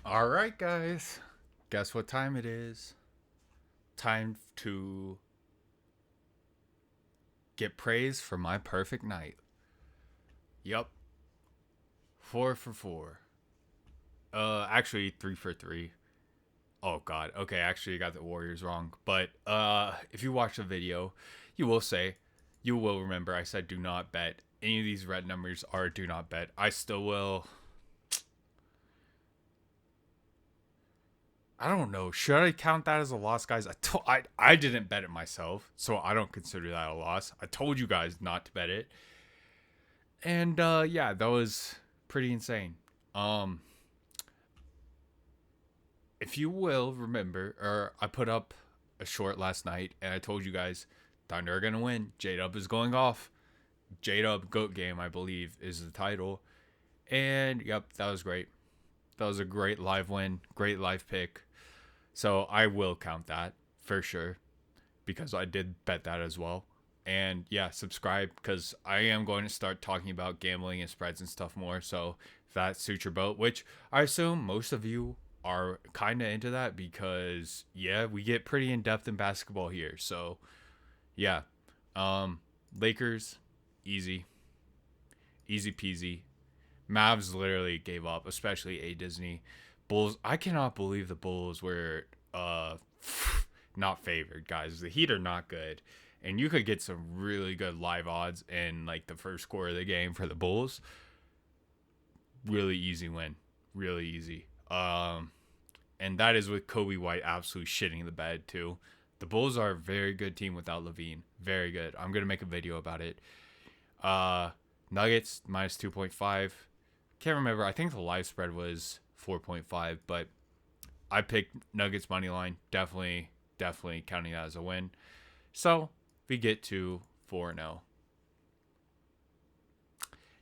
All right, guys. Guess what time it is? Time to get praise for my perfect night. Yup, 4 for 4. Actually 3 for 3. Oh God. Okay, actually, you got the Warriors wrong. But if you watch the video, you will remember I said do not bet. Any of these red numbers are do not bet. I still will. I don't know. Should I count that as a loss, guys? I didn't bet it myself, so I don't consider that a loss. I told you guys not to bet it, and yeah, that was pretty insane. Um, if you will remember, or I put up a short last night, and I told you guys Thunder are gonna win. J Dub is going off. J Dub Goat Game, I believe, is the title, and yep, that was great. That was a great live win, great live pick. So I will count that for sure because I did bet that as well. And yeah, subscribe because I am going to start talking about gambling and spreads and stuff more. So if that suits your boat, which I assume most of you are kind of into that because yeah, we get pretty in depth in basketball here. So yeah, um, Lakers, easy, easy peasy. Mavs literally gave up, especially a Disney. Bulls. I cannot believe the Bulls were not favored, guys. The Heat are not good, and you could get some really good live odds in like the first quarter of the game for the Bulls. Really easy win, really easy. And that is with Kobe White absolutely shitting the bed too. The Bulls are a very good team without Levine. Very good. I'm gonna make a video about it. Uh, Nuggets minus 2.5. Can't remember. I think the live spread was 4.5, but I picked Nuggets money line. Definitely counting that as a win. So we get to 4-0.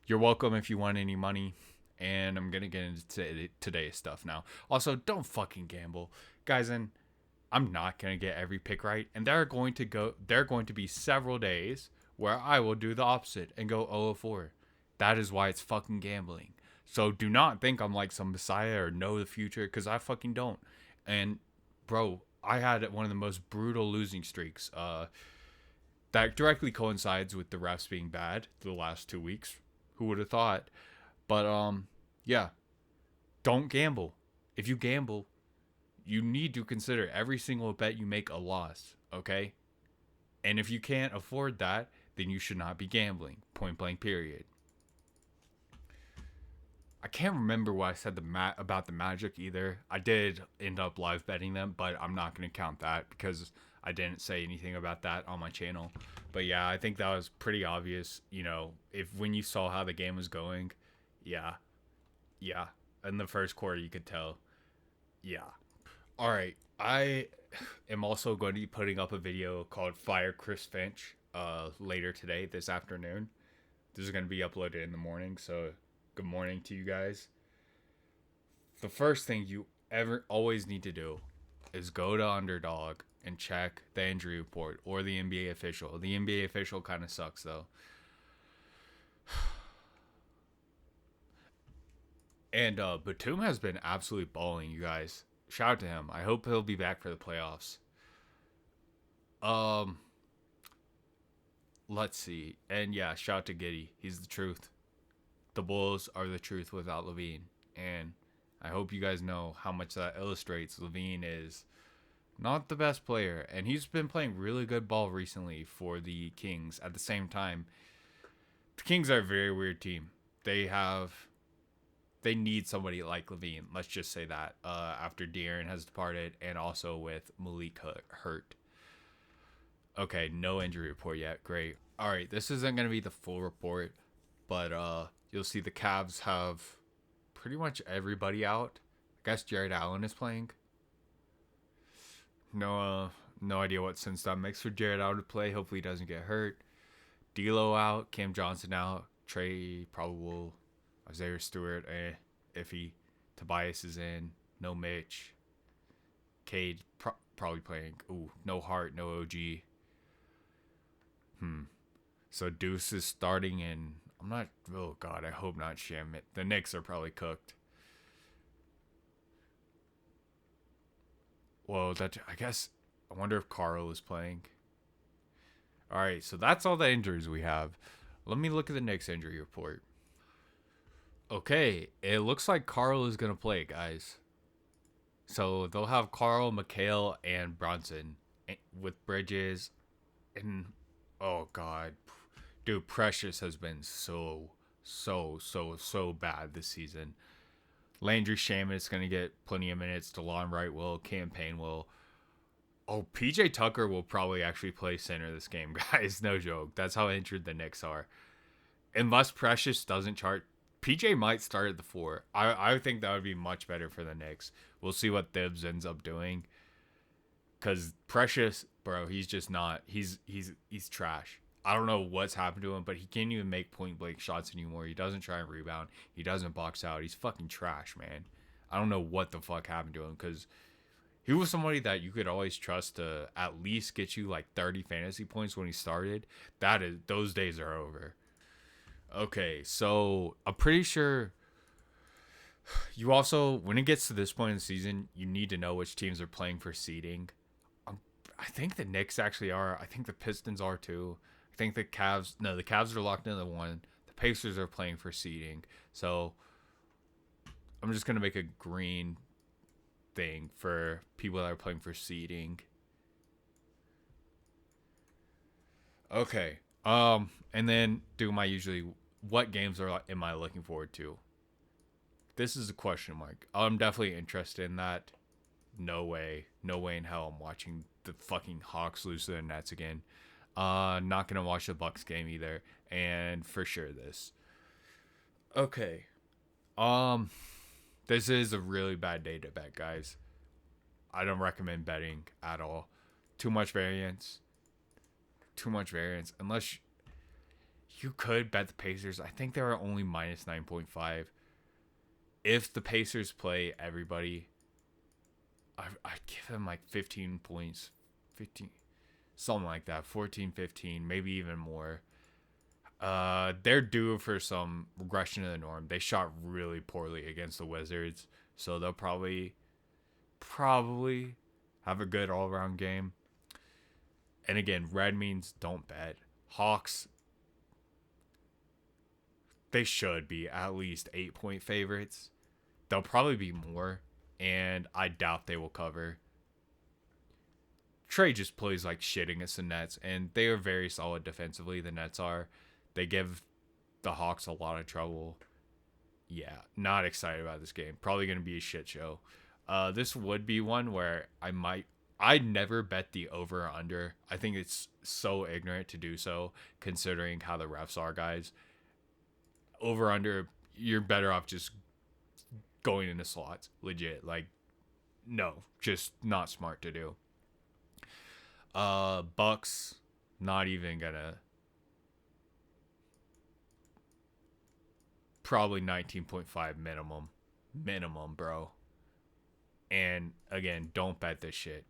You're welcome if you want any money. And I'm gonna get into today's stuff now. Also, don't fucking gamble, guys. And I'm not gonna get every pick right. And there are going to be several days where I will do the opposite and go 0-4. That is why it's fucking gambling. So do not think I'm like some messiah or know the future because I fucking don't. And bro, I had one of the most brutal losing streaks. That directly coincides with the refs being bad the last 2 weeks. Who would have thought? But yeah, don't gamble. If you gamble, you need to consider every single bet you make a loss. Okay, and if you can't afford that, then you should not be gambling. Point blank. Period. I can't remember what I said about the Magic either. I did end up live betting them, but I'm not going to count that because I didn't say anything about that on my channel. But yeah, I think that was pretty obvious. You know, if when you saw how the game was going, yeah, yeah. In the first quarter, you could tell. Yeah. All right. I am also going to be putting up a video called Fire Chris Finch later today, this afternoon. This is going to be uploaded in the morning, so good morning to you guys. The first thing you ever always need to do is go to Underdog and check the injury report or the NBA official. The NBA official kind of sucks though. And Batum has been absolutely balling, you guys. Shout out to him. I hope he'll be back for the playoffs. Um, let's see. And yeah, shout out to Giddy. He's the truth. The Bulls are the truth without Levine. And I hope you guys know how much that illustrates. Levine is not the best player, and he's been playing really good ball recently for the Kings. At the same time, the Kings are a very weird team. They need somebody like Levine. Let's just say that after De'Aaron has departed, and also with Malik hurt. Okay, no injury report yet. Great. All right, this isn't gonna be the full report, but you'll see the Cavs have pretty much everybody out. I guess Jared Allen is playing. No idea what sense that makes for Jared Allen to play. Hopefully he doesn't get hurt. D'Lo out, Cam Johnson out, Trey probable, Isaiah Stewart, iffy. Tobias is in. No Mitch. Cade probably playing. Ooh, no Hart, no OG. So Deuce is starting, and I'm not. Oh God, I hope not Shamit. The Knicks are probably cooked. Well, that I guess I wonder if Carl is playing. All right, so that's all the injuries we have. Let me look at the next injury report. Okay, it looks like Carl is gonna play, guys. So they'll have Carl, McHale, and Bronson with Bridges, and oh god, dude, Precious has been so bad this season. Landry Shaman is gonna get plenty of minutes. DeLon Wright will. Campaign will. Oh, PJ Tucker will probably actually play center this game, guys. No joke. That's how injured the Knicks are. Unless Precious doesn't chart, PJ might start at the four. I think that would be much better for the Knicks. We'll see what Thibs ends up doing. Cause Precious, bro, he's just not. He's trash. I don't know what's happened to him, but he can't even make point blank shots anymore. He doesn't try and rebound. He doesn't box out. He's fucking trash, man. I don't know what the fuck happened to him because he was somebody that you could always trust to at least get you like 30 fantasy points when he started. Those days are over. Okay, so I'm pretty sure you also, when it gets to this point in the season, you need to know which teams are playing for seeding. I think the Knicks actually are. I think the Pistons are too. I think the Cavs are locked into the one. The Pacers are playing for seeding. So I'm just gonna make a green thing for people that are playing for seeding. Okay. And then do my usually what games am I looking forward to? This is a question mark. I'm definitely interested in that. No way in hell I'm watching the fucking Hawks lose to the Nets again. Not gonna watch the Bucks game either, and for sure this. Okay. Um, this is a really bad day to bet, guys. I don't recommend betting at all. Too much variance. Too much variance. Unless you could bet the Pacers. I think they are only minus 9.5. If the Pacers play everybody, I'd give them like 15 points. 15, something like that. 14, 15, maybe even more. They're due for some regression to the norm. They shot really poorly against the Wizards, so they'll probably have a good all-around game. And again, red means don't bet. Hawks, they should be at least 8-point favorites. They'll probably be more, and I doubt they will cover. Trey just plays like shit against the Nets, and they are very solid defensively. The Nets are. They give the Hawks a lot of trouble. Yeah, not excited about this game. Probably going to be a shit show. This would be one where I'd never bet the over or under. I think it's so ignorant to do so, considering how the refs are, guys. Over under, you're better off just going into slots, legit. Like, no, just not smart to do. Bucks, not even gonna. Probably 19.5 minimum, bro. And again, don't bet this shit.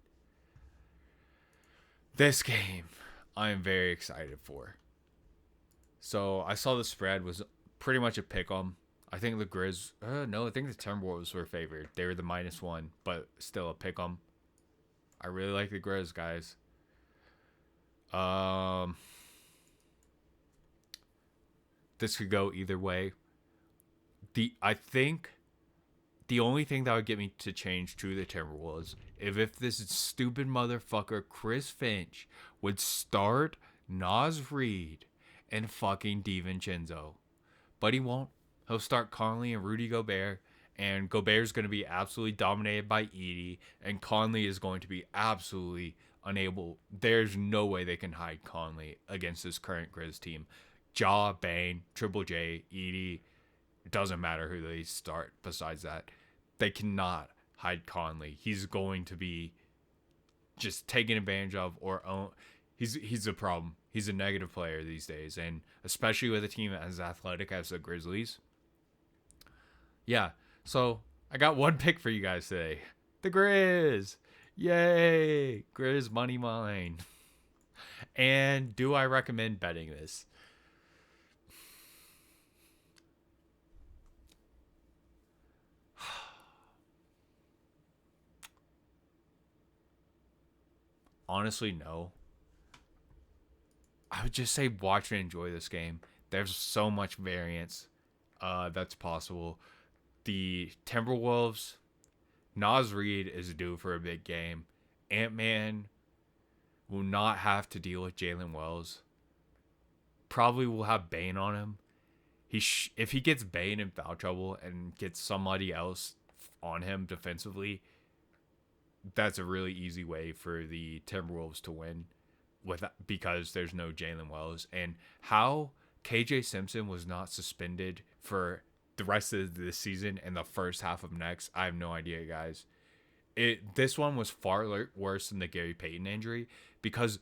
This game, I am very excited for. So I saw the spread was pretty much a pick 'em. I think the Grizz. No, I think the Timberwolves were favored. They were the -1, but still a pick 'em. I really like the Grizz, guys. This could go either way. I think the only thing that would get me to change to the Timberwolves if this stupid motherfucker Chris Finch would start Naz Reid and fucking DiVincenzo. But he won't. He'll start Conley and Rudy Gobert, and Gobert's going to be absolutely dominated by Edey, and Conley is going to be absolutely unable. There's no way they can hide Conley against this current Grizz team. Ja, Bane, Triple J, Edey, it doesn't matter who they start besides that. They cannot hide Conley. He's going to be just taken advantage of or own. He's a problem. He's a negative player these days, and especially with a team as athletic as the Grizzlies. Yeah, so I got one pick for you guys today. The Grizz. Yay! Grizz money mine. And do I recommend betting this? honestly know, I would just say watch and enjoy this game. There's so much variance that's possible. The Timberwolves, Nas Reed is due for a big game. Ant-Man will not have to deal with Jalen Wells. Probably will have Bane on him. If he gets Bane in foul trouble and gets somebody else on him defensively, that's a really easy way for the Timberwolves to win because there's no Jalen Wells. And how KJ Simpson was not suspended for the rest of this season and the first half of next, I have no idea, guys. This one was far worse than the Gary Payton injury because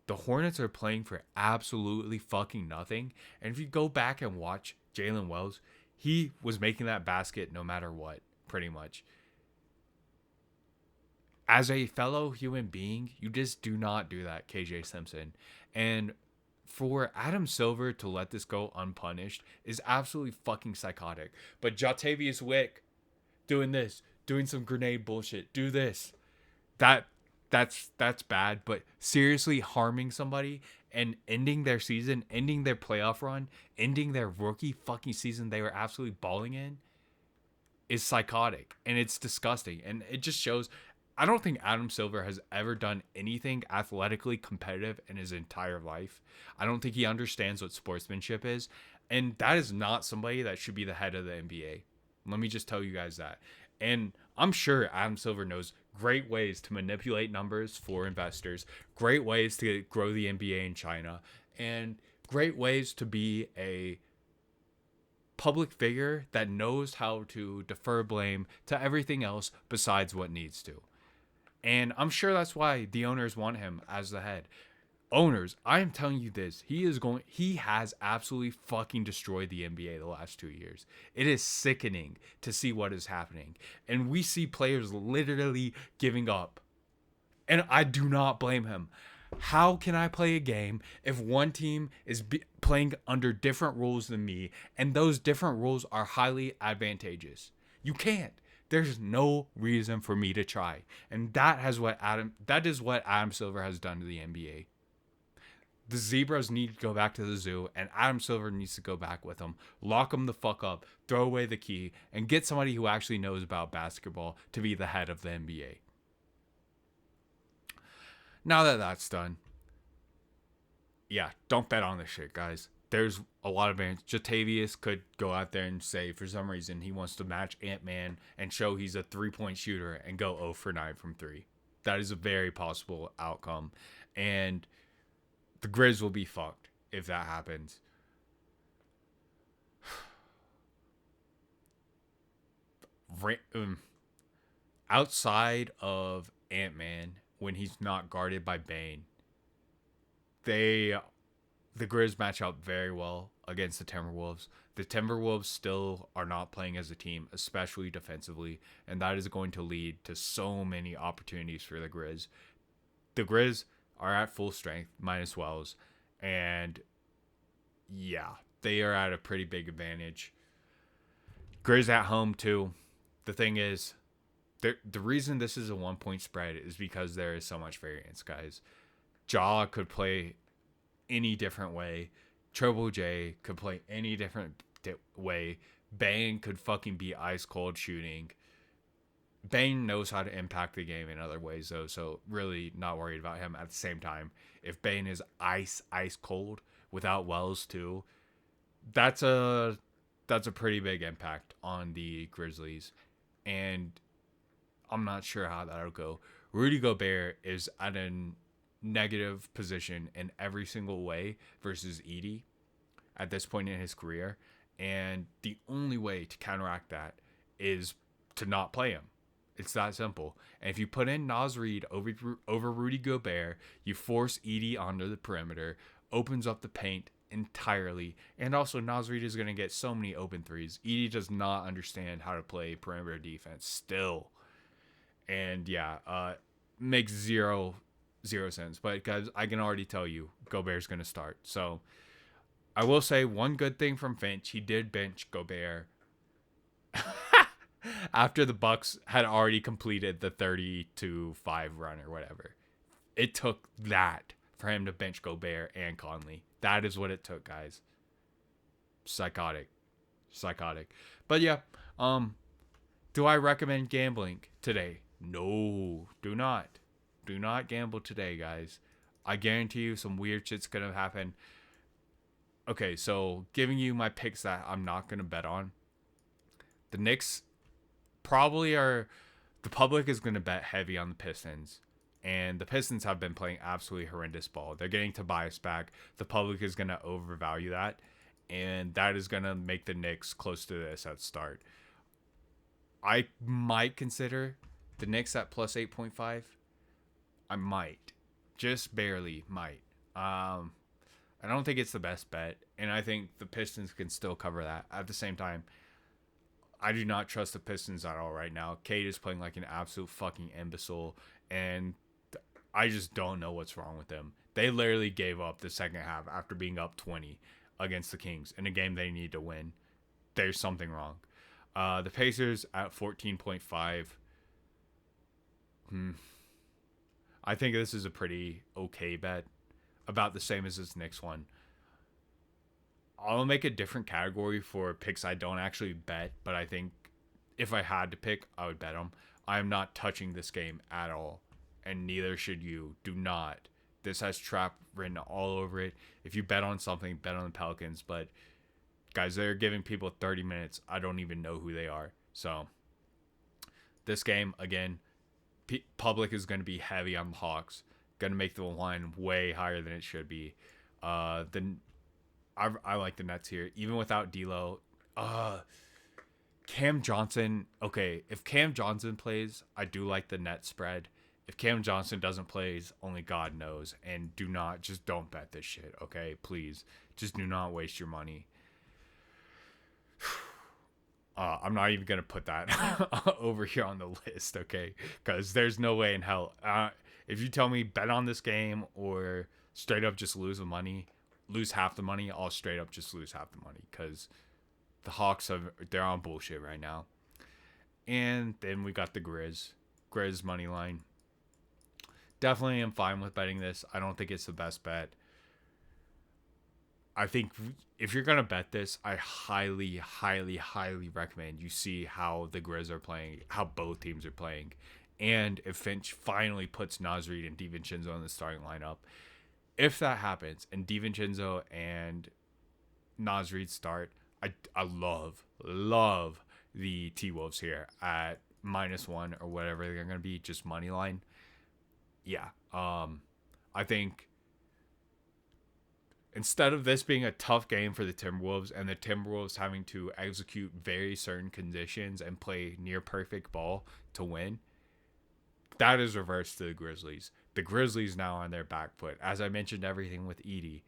the Hornets are playing for absolutely fucking nothing. And if you go back and watch Jalen Wells, he was making that basket no matter what, pretty much. As a fellow human being, you just do not do that, KJ Simpson. And for Adam Silver to let this go unpunished is absolutely fucking psychotic. But Jatavius Wick doing this, doing some grenade bullshit, do this. That's bad, but seriously harming somebody and ending their season, ending their playoff run, ending their rookie fucking season they were absolutely balling in is psychotic, and it's disgusting. And it just shows, I don't think Adam Silver has ever done anything athletically competitive in his entire life. I don't think he understands what sportsmanship is, and that is not somebody that should be the head of the NBA. Let me just tell you guys that. And I'm sure Adam Silver knows great ways to manipulate numbers for investors, great ways to grow the NBA in China, and great ways to be a public figure that knows how to defer blame to everything else besides what needs to. And I'm sure that's why the owners want him as the head. Owners, I am telling you this, he has absolutely fucking destroyed the NBA the last 2 years. It is sickening to see what is happening. And we see players literally giving up. And I do not blame him. How can I play a game if one team is playing under different rules than me and those different rules are highly advantageous? You can't. There's no reason for me to try. And that is what Adam Silver has done to the NBA. The Zebras need to go back to the zoo, and Adam Silver needs to go back with them. Lock them the fuck up, throw away the key, and get somebody who actually knows about basketball to be the head of the NBA. Now that that's done, yeah, don't bet on this shit, guys. There's a lot of bands. Jatavius could go out there and say, for some reason, he wants to match Ant-Man and show he's a three-point shooter and go 0 for 9 from 3. That is a very possible outcome. And the Grizz will be fucked if that happens. Outside of Ant-Man, when he's not guarded by Bane, the Grizz match up very well against the Timberwolves. The Timberwolves still are not playing as a team, especially defensively, and that is going to lead to so many opportunities for the Grizz. The Grizz are at full strength, minus Wells, and yeah, they are at a pretty big advantage. Grizz at home too. The thing is, the reason this is a 1-point spread is because there is so much variance, guys. Ja could play any different way. Triple J could play any different way. Bane could fucking be ice cold shooting. Bane knows how to impact the game in other ways, though, so really not worried about him. At the same time, if Bane is ice cold without Wells too, that's a pretty big impact on the Grizzlies, and I'm not sure how that'll go. Rudy Gobert is at a negative position in every single way versus Edie at this point in his career, and the only way to counteract that is to not play him. It's that simple. And if you put in Nas Reed over Rudy Gobert, you force Edie onto the perimeter, opens up the paint entirely. And also, Nas Reed is going to get so many open threes. Edie does not understand how to play perimeter defense still. And yeah, makes zero sense. But guys, I can already tell you, Gobert's going to start. So I will say one good thing from Finch. He did bench Gobert after the Bucks had already completed the 30-5 run or whatever. It took that for him to bench Gobert and Conley. That is what it took, guys. Psychotic. Psychotic. But yeah, do I recommend gambling today? No, do not. Do not gamble today, guys. I guarantee you some weird shit's gonna happen. Okay, so giving you my picks that I'm not gonna bet on. The Knicks probably are. The public is gonna bet heavy on the Pistons. And the Pistons have been playing absolutely horrendous ball. They're getting Tobias back. The public is going to overvalue that. And that is going to make the Knicks close to this at start. I might consider the Knicks at plus 8.5. I might. Just barely might. I don't think it's the best bet. And I think the Pistons can still cover that. At the same time, I do not trust the Pistons at all right now. Cade is playing like an absolute fucking imbecile. And I just don't know what's wrong with them. They literally gave up the second half after being up 20 against the Kings in a game they need to win. There's something wrong. The Pacers at 14.5. I think this is a pretty okay bet. About the same as this next one. I'll make a different category for picks I don't actually bet, but I think if I had to pick, I would bet them. I'm not touching this game at all. And neither should you. Do not. This has trap written all over it. If you bet on something, bet on the Pelicans. But, guys, they're giving people 30 minutes. I don't even know who they are. So, this game, again, public is going to be heavy on the Hawks. Going to make the line way higher than it should be. I like the Nets here. Even without D'Lo. Cam Johnson. Okay, if Cam Johnson plays, I do like the net spread. If Cam Johnson doesn't play, only God knows. And don't bet this shit, okay? Please. Just do not waste your money. I'm not even going to put that over here on the list, okay? Because there's no way in hell. If you tell me bet on this game or straight up just lose half the money, I'll straight up just lose half the money. Because the Hawks, they're on bullshit right now. And then we got the Grizz money line. Definitely am fine with betting this. I don't think it's the best bet. I think if you're going to bet this, I highly, highly, highly recommend you see how the Grizz are playing, how both teams are playing. And if Finch finally puts Naz Reid and DiVincenzo in the starting lineup, if that happens and DiVincenzo and Naz Reid start, I love the T-Wolves here at -1 or whatever they're going to be, just money line. Yeah, I think instead of this being a tough game for the Timberwolves and the Timberwolves having to execute very certain conditions and play near perfect ball to win, that is reversed to the Grizzlies. The Grizzlies now on their back foot. As I mentioned, everything with Edey,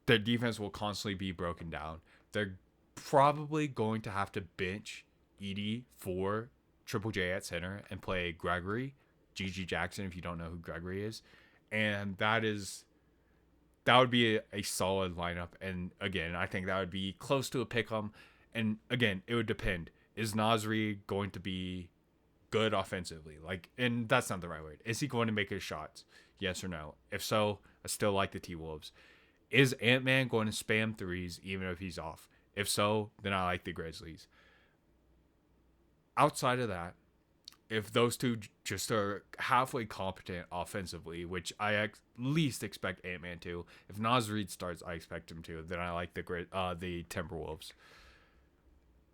their defense will constantly be broken down. They're probably going to have to bench Edey for Triple J at center and play Gregory, GG Jackson, if you don't know who Gregory is. And that would be a solid lineup. And again, I think that would be close to a pick 'em. And again, it would depend. Is Naz Reid going to be good offensively? And that's not the right word. Is he going to make his shots? Yes or no? If so, I still like the T-Wolves. Is Ant-Man going to spam threes even if he's off? If so, then I like the Grizzlies. Outside of that, if those two just are halfway competent offensively, which I at least expect Ant-Man to, if Naz Reid starts, I expect him to, then I like the Timberwolves.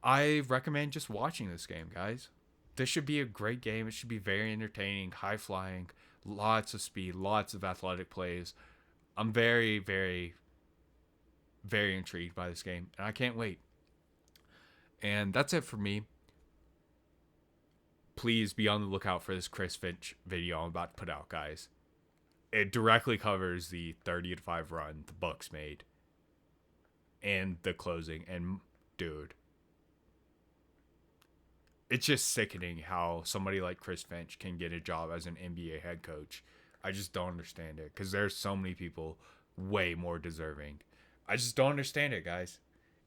I recommend just watching this game, guys. This should be a great game. It should be very entertaining, high-flying, lots of speed, lots of athletic plays. I'm very, very, very intrigued by this game, and I can't wait. And that's it for me. Please be on the lookout for this Chris Finch video I'm about to put out, guys. It directly covers the 30-5 run the Bucks made and the closing. And, dude, it's just sickening how somebody like Chris Finch can get a job as an NBA head coach. I just don't understand it because there's so many people way more deserving. I just don't understand it, guys.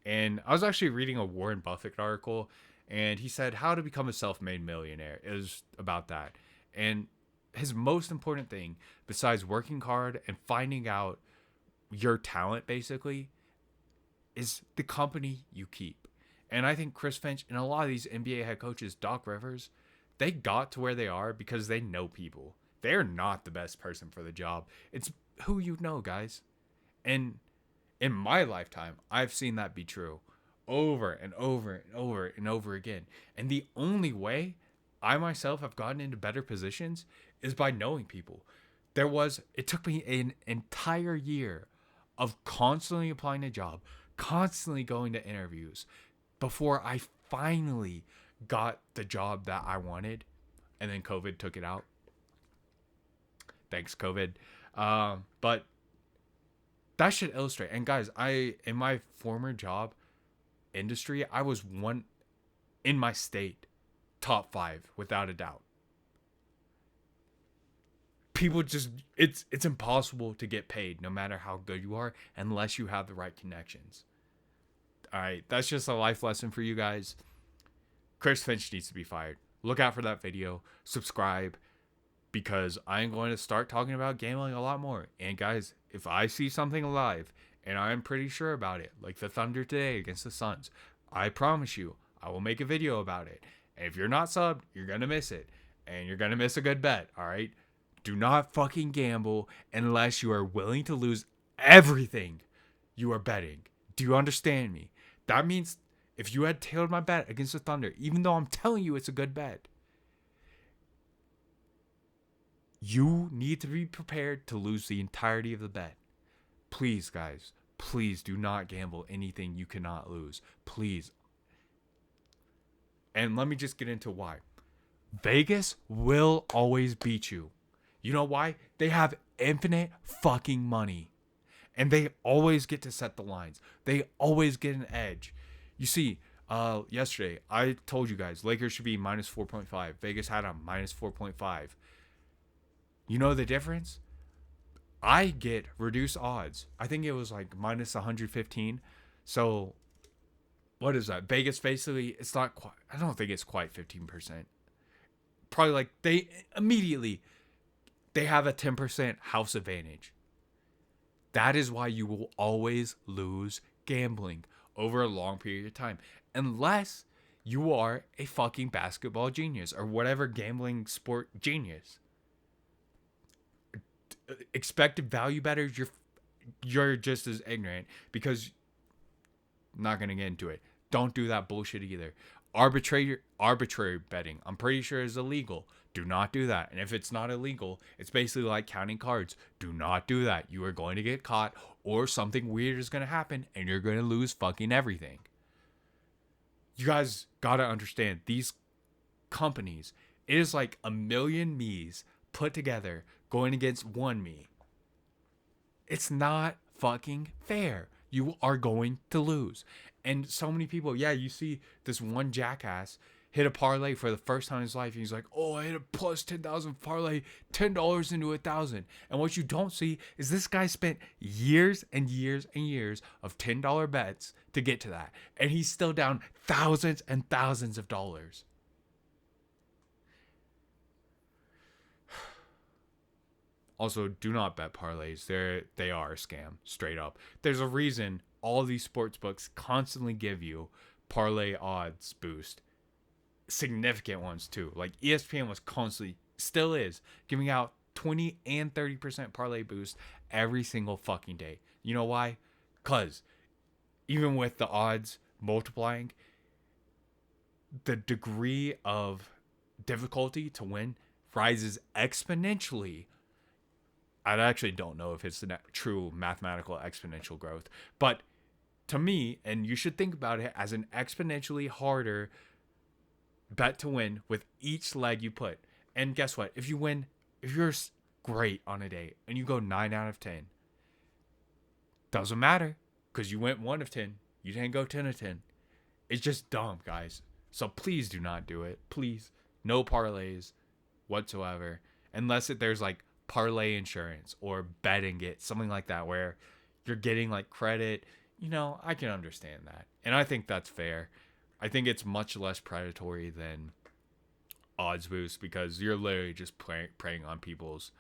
And I was actually reading a Warren Buffett article, and he said how to become a self-made millionaire. It was about that. And his most important thing besides working hard and finding out your talent basically is the company you keep. And I think Chris Finch and a lot of these NBA head coaches, Doc Rivers, they got to where they are because they know people. They're not the best person for the job. It's who you know, guys. And in my lifetime, I've seen that be true over and over and over and over again. And the only way I myself have gotten into better positions is by knowing people. It took me an entire year of constantly applying a job, constantly going to interviews before I finally got the job that I wanted. And then COVID took it out. Thanks, COVID. But that should illustrate. And guys, in my former job industry, I was one in my state, top 5 without a doubt. People just it's impossible to get paid no matter how good you are unless you have the right connections. All right, that's just a life lesson for you guys. Chris Finch needs to be fired. Look out for that video. Subscribe, because I'm going to start talking about gambling a lot more. And guys, if I see something live and I'm pretty sure about it, like the Thunder today against the Suns, I promise you, I will make a video about it. And if you're not subbed, you're going to miss it. And you're going to miss a good bet, all right? Do not fucking gamble unless you are willing to lose everything you are betting. Do you understand me? That means if you had tailed my bet against the Thunder, even though I'm telling you it's a good bet, you need to be prepared to lose the entirety of the bet. Please, guys, please do not gamble anything you cannot lose. Please. And let me just get into why. Vegas will always beat you. You know why? They have infinite fucking money. And they always get to set the lines. They always get an edge. You see, yesterday, I told you guys, Lakers should be minus 4.5. Vegas had a minus 4.5. You know the difference? I get reduced odds. I think it was like minus 115. So, what is that? Vegas basically, it's not quite, I don't think it's quite 15%. Probably like they have a 10% house advantage. That is why you will always lose gambling over a long period of time. Unless you are a fucking basketball genius or whatever gambling sport genius. Expected value bettors, you're just as ignorant, because I'm not going to get into it. Don't do that bullshit either. Arbitrary betting, I'm pretty sure, is illegal. Do not do that. And if it's not illegal, it's basically like counting cards. Do not do that. You are going to get caught, or something weird is going to happen and you're going to lose fucking everything. You guys got to understand, these companies, it is like a million me's put together going against one me. It's not fucking fair. You are going to lose. And so many people, you see this one jackass hit a parlay for the first time in his life. And he's like, oh, I hit a plus 10,000 parlay, $10 into 1,000. And what you don't see is this guy spent years and years and years of $10 bets to get to that. And he's still down thousands and thousands of dollars. Also, do not bet parlays. They are a scam, straight up. There's a reason all these sports books constantly give you parlay odds boost. Significant ones too. Like ESPN was constantly, still is, giving out 20 and 30% parlay boost every single fucking day. You know why? Because even with the odds multiplying, the degree of difficulty to win rises exponentially. I actually don't know if it's the true mathematical exponential growth, but to me, and you should think about it as an exponentially harder bet to win with each leg you put. And guess what? If you're great on a day and you go 9 out of 10, doesn't matter, because you went 1 of 10. You didn't go 10 of 10. It's just dumb, guys. So please do not do it. Please. No parlays whatsoever. Unless there's like parlay insurance or betting it, something like that, where you're getting like credit. I can understand that. And I think that's fair. I think it's much less predatory than odds boost because you're literally just preying on people's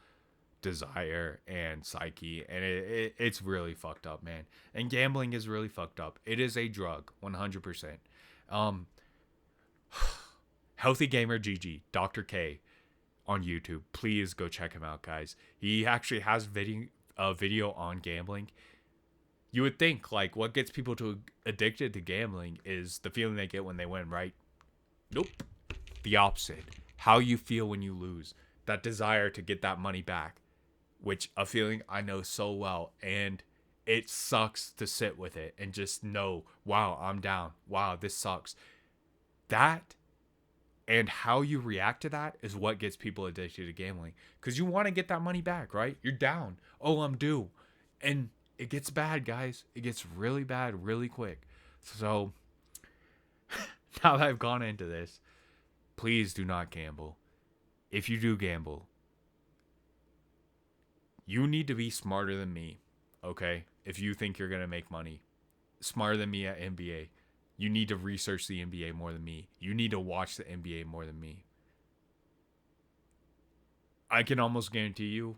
desire and psyche, and it's really fucked up, man. And gambling is really fucked up. It is a drug, 100%. um Healthy Gamer GG, Dr. K on YouTube, please go check him out, guys. He actually has video on gambling. You would think, like, what gets people to addicted to gambling is the feeling they get when they win, right? Nope. The opposite. How you feel when you lose, that desire to get that money back, which a feeling I know so well. And it sucks to sit with it and just know, wow, I'm down. Wow, this sucks. That and how you react to that is what gets people addicted to gambling. Because you want to get that money back, right? You're down. Oh, I'm due. And it gets bad, guys. It gets really bad really quick. So now that I've gone into this, please do not gamble. If you do gamble, you need to be smarter than me, okay? If you think you're going to make money, smarter than me at NBA. You need to research the NBA more than me. You need to watch the NBA more than me. I can almost guarantee you,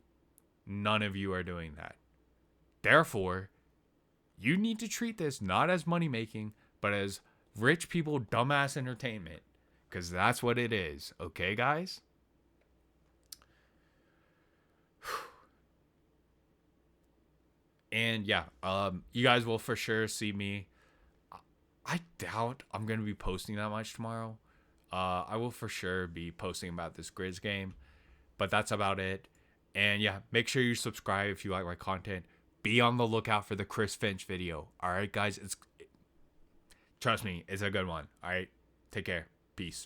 none of you are doing that. Therefore, you need to treat this not as money making, but as rich people dumbass entertainment. Because that's what it is. Okay, guys? And yeah, you guys will for sure see me. I doubt I'm going to be posting that much tomorrow. I will for sure be posting about this Grizz game. But that's about it. And yeah, make sure you subscribe if you like my content. Be on the lookout for the Chris Finch video. Alright, guys? Trust me, it's a good one. Alright? Take care. Peace.